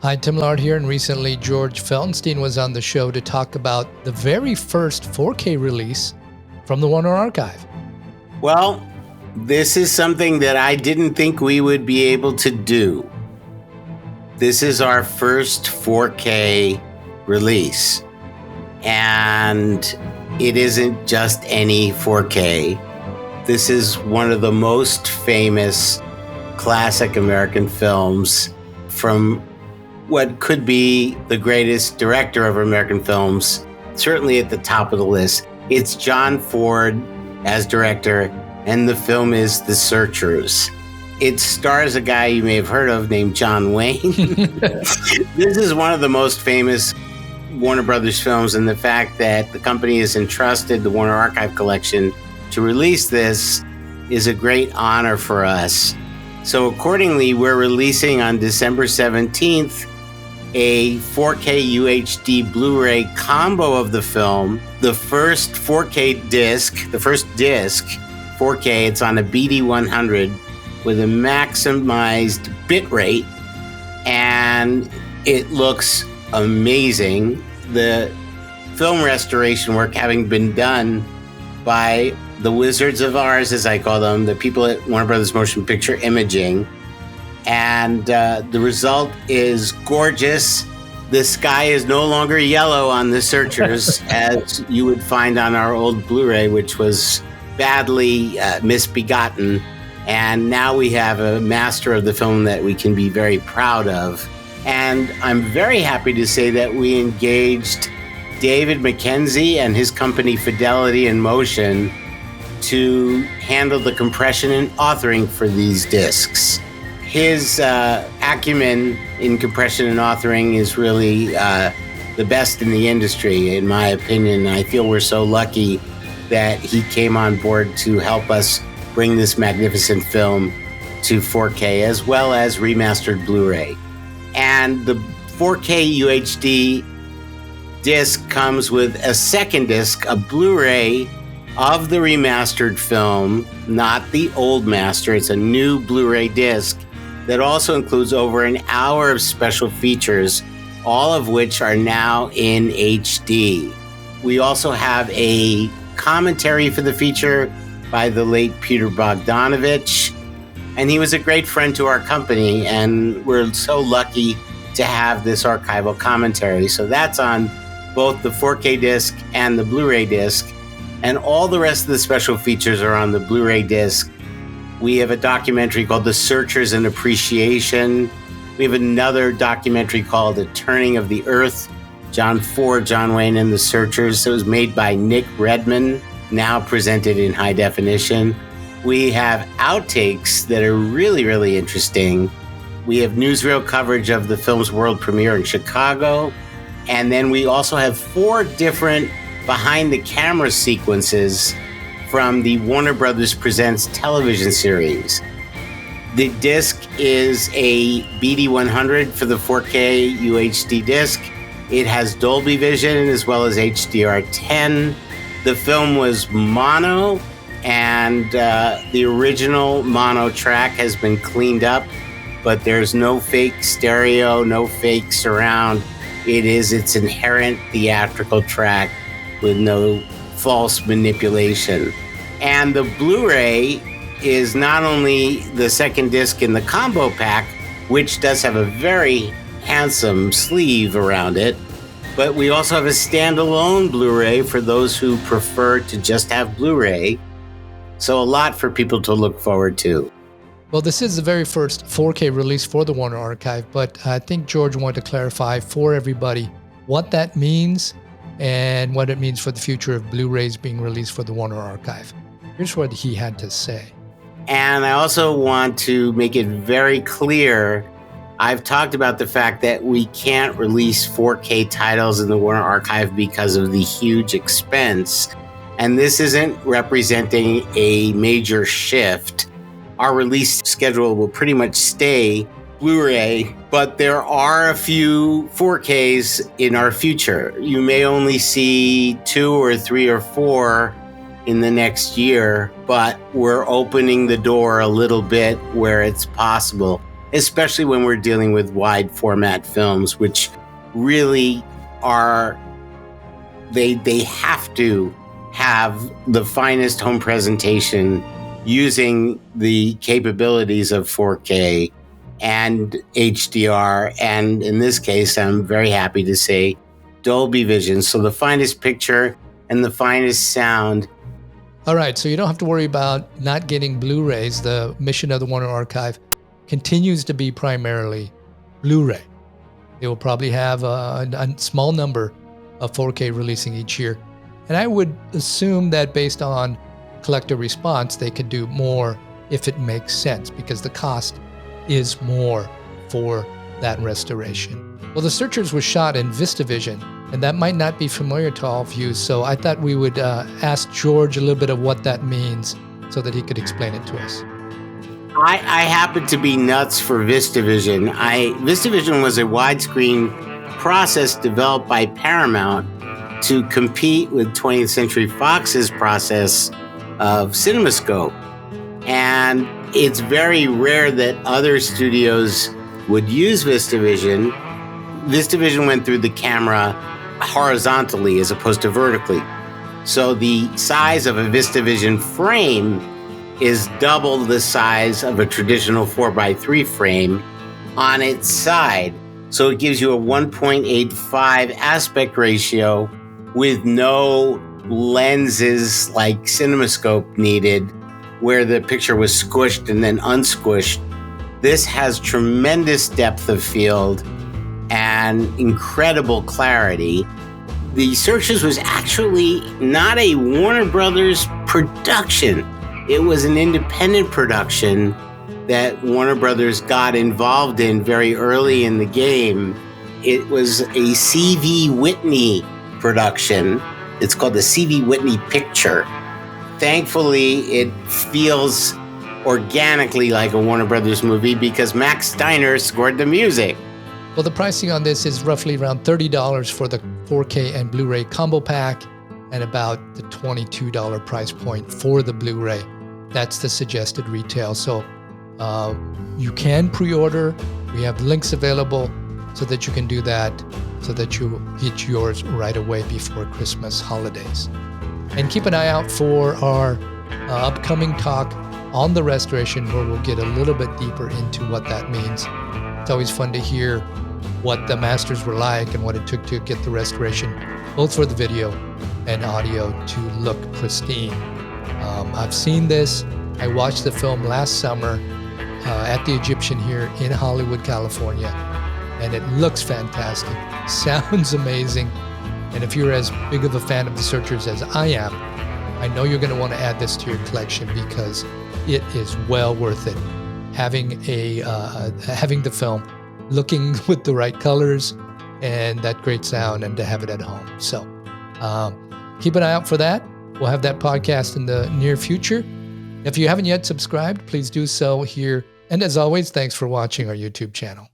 Hi, Tim Lard here, and recently George Feltenstein was on the show to talk about the very first 4K release from the Warner Archive. Well, this is something that I didn't think we would be able to do. This is our first 4K release, and it isn't just any 4K. This is one of the most famous classic American films from what could be the greatest director of American films, certainly at the top of the list. It's John Ford as director, and the film is The Searchers. It stars a guy you may have heard of named John Wayne. This is one of the most famous Warner Brothers films, and the fact that the company has entrusted the Warner Archive Collection to release this is a great honor for us. So accordingly, we're releasing on December 17th a 4K UHD Blu-ray combo of the film, the first 4K disc, 4K, it's on a BD100 with a maximized bit rate, and it looks amazing. The film restoration work having been done by the wizards of ours, as I call them, the people at Warner Brothers Motion Picture Imaging. And the result is gorgeous. The sky is no longer yellow on The Searchers, as you would find on our old Blu-ray, which was badly misbegotten. And now we have a master of the film that we can be very proud of. And I'm very happy to say that we engaged David McKenzie and his company Fidelity in Motion to handle the compression and authoring for these discs. His acumen in compression and authoring is really the best in the industry, in my opinion. I feel we're so lucky that he came on board to help us bring this magnificent film to 4K, as well as remastered Blu-ray. And the 4K UHD disc comes with a second disc, a Blu-ray of the remastered film, not the old master. It's a new Blu-ray disc that also includes over an hour of special features, all of which are now in HD. We also have a commentary for the feature by the late Peter Bogdanovich, and he was a great friend to our company, and we're so lucky to have this archival commentary. So that's on both the 4K disc and the Blu-ray disc, and all the rest of the special features are on the Blu-ray disc. We have a documentary called The Searchers and Appreciation. We have another documentary called The Turning of the Earth, John Ford, John Wayne, and The Searchers. It was made by Nick Redman, now presented in high definition. We have outtakes that are really, really interesting. We have newsreel coverage of the film's world premiere in Chicago. And then we also have 4 different behind-the-camera sequences from the Warner Brothers Presents television series. The disc is a BD100 for the 4K UHD disc. It has Dolby Vision as well as HDR10. The film was mono, and the original mono track has been cleaned up, but there's no fake stereo, no fake surround. It is its inherent theatrical track with no false manipulation. And the Blu-ray is not only the second disc in the combo pack, which does have a very handsome sleeve around it, but we also have a standalone Blu-ray for those who prefer to just have Blu-ray. So a lot for people to look forward to. Well, this is the very first 4K release for the Warner Archive, but I think George wanted to clarify for everybody what that means and what it means for the future of Blu-rays being released for the Warner Archive. Here's what he had to say. And I also want to make it very clear, I've talked about the fact that we can't release 4K titles in the Warner Archive because of the huge expense. And this isn't representing a major shift. Our release schedule will pretty much stay Blu-ray, but there are a few 4Ks in our future. You may only see 2 or 3 or 4 in the next year, but we're opening the door a little bit where it's possible. especially when we're dealing with wide format films, which really are, they have to have the finest home presentation using the capabilities of 4K and HDR, and in this case, I'm very happy to say Dolby Vision. So the finest picture and the finest sound. All right, so you don't have to worry about not getting Blu-rays. The mission of the Warner Archive continues to be primarily Blu-ray. They will probably have a small number of 4K releasing each year. And I would assume that based on collector response, they could do more if it makes sense, because the cost is more for that restoration. Well, The Searchers was shot in VistaVision, and that might not be familiar to all of you, so I thought we would ask George a little bit of what that means so that he could explain it to us. I happen to be nuts for VistaVision. VistaVision was a widescreen process developed by Paramount to compete with 20th Century Fox's process of CinemaScope. And it's very rare that other studios would use VistaVision. VistaVision went through the camera horizontally as opposed to vertically. So the size of a VistaVision frame is double the size of a traditional 4x3 frame on its side. So it gives you a 1.85 aspect ratio with no lenses like CinemaScope needed, where the picture was squished and then unsquished. This has tremendous depth of field and incredible clarity. The Searchers was actually not a Warner Brothers production. It was an independent production that Warner Brothers got involved in very early in the game. It was a C.V. Whitney production. It's called the C.V. Whitney Picture. Thankfully, it feels organically like a Warner Brothers movie because Max Steiner scored the music. Well, the pricing on this is roughly around $30 for the 4K and Blu-ray combo pack, and about the $22 price point for the Blu-ray. That's the suggested retail. So you can pre-order. We have links available so that you can do that, so that you get yours right away before Christmas holidays. And keep an eye out for our upcoming talk on the restoration, where we'll get a little bit deeper into what that means. It's always fun to hear what the masters were like and what it took to get the restoration, both for the video and audio, to look pristine. I've seen this. I watched the film last summer at the Egyptian here in Hollywood, California, and it looks fantastic, sounds amazing. And if you're as big of a fan of The Searchers as I am, I know you're going to want to add this to your collection, because it is well worth it. Having the film looking with the right colors and that great sound, and to have it at home. So keep an eye out for that. We'll have that podcast in the near future. If you haven't yet subscribed, please do so here. And as always, thanks for watching our YouTube channel.